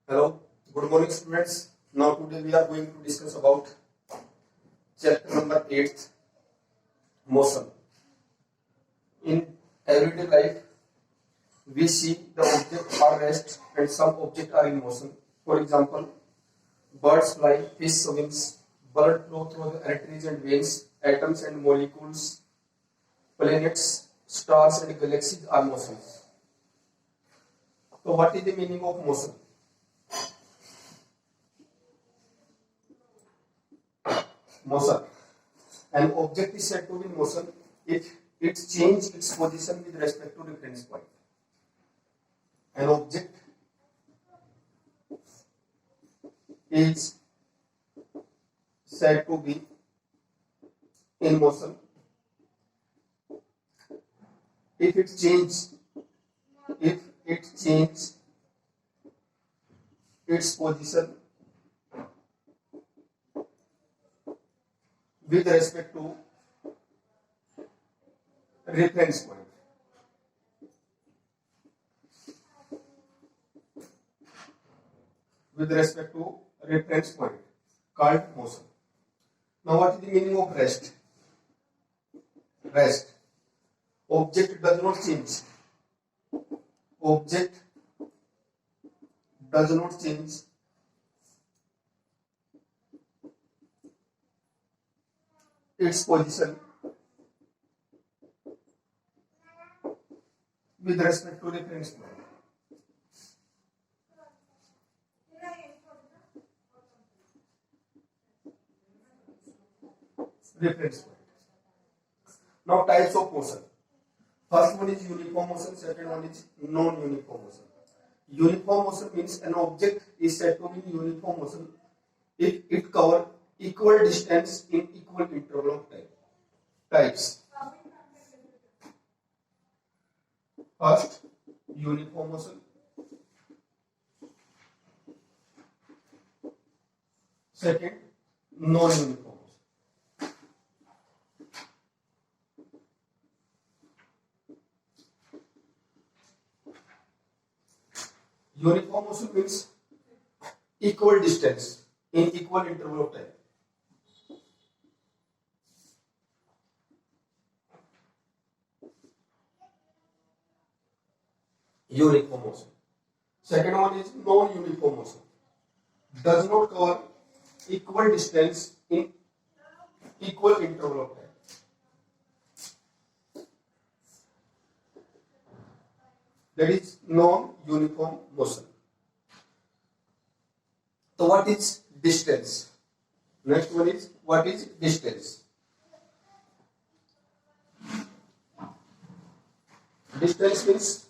Hello, good morning students. Now today we are going to discuss about chapter number 8, motion. In everyday life, we see the objects are rest and some objects are in motion. For example, birds fly, fish swims, blood flow through the arteries and veins, atoms and molecules, planets, stars and galaxies are motions. So what is the meaning of motion? Motion. An object is said to be in motion if it changes its position with respect to reference point. An object is said to be in motion if it changes its position with respect to reference point. With respect to reference point called motion. Now what is the meaning of rest? Rest. Object does not change. Object does not change its position with respect to reference point. Reference point. Now types of motion. First one is uniform motion, second one is non-uniform motion. Uniform motion means an object is said to be in uniform motion if it covers equal distance in equal interval of time. Types. First, uniform motion. Second, non-uniform motion. Uniform motion means equal distance in equal interval of time. Uniform motion. Second one is non-uniform motion. Does not cover equal distance in equal interval of time. That is non-uniform motion. So what is distance? Next one is what is distance? Distance means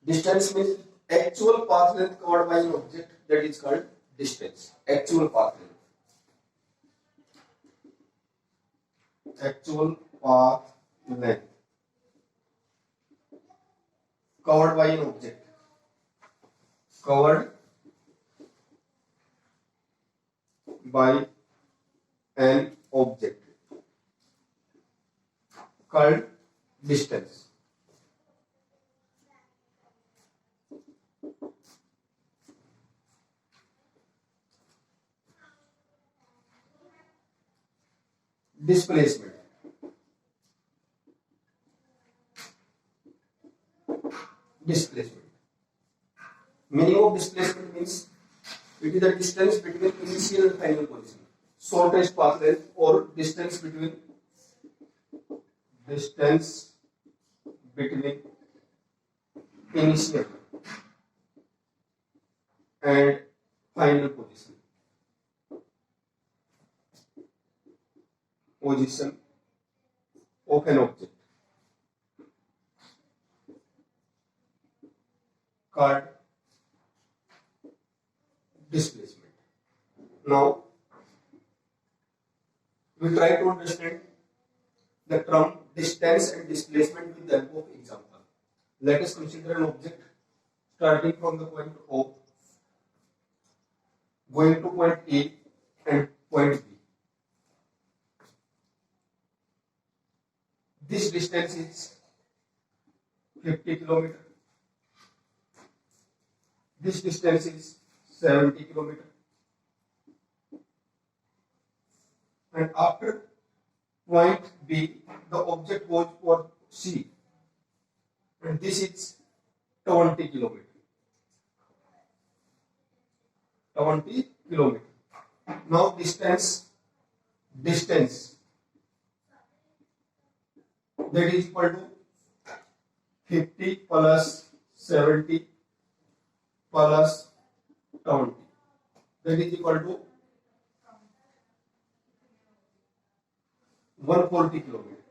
Distance means actual path length covered by an object, that is called distance. Actual path length. Actual path length covered by an object. Covered by an object called distance. Displacement. Meaning of displacement means it is the distance between initial and final position. Shortest path length or distance between initial and final position of an object called displacement. Now we try to understand the term distance and displacement with the help of example. Let us consider an object starting from the point O, going to point A and point B. This distance is 50 kilometer. This distance is 70 kilometer. And after point B, the object goes for C, and this is 20 kilometer. 20 kilometer. Now distance that is equal to 50 plus 70 plus 20. That is equal to 140 kilometer.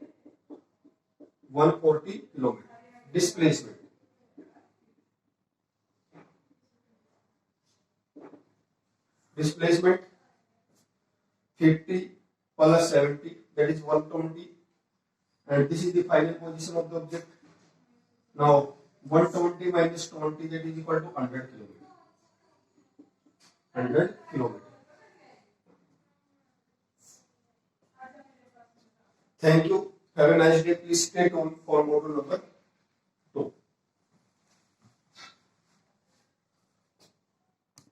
140 kilometer. Displacement. Displacement 50 plus 70, that is 120, and this is the final position of the object. Now 120 minus 20, that is equal to 100 kilometer. 100 kilometer. Thank you. Have a nice day. Please stay tuned for module number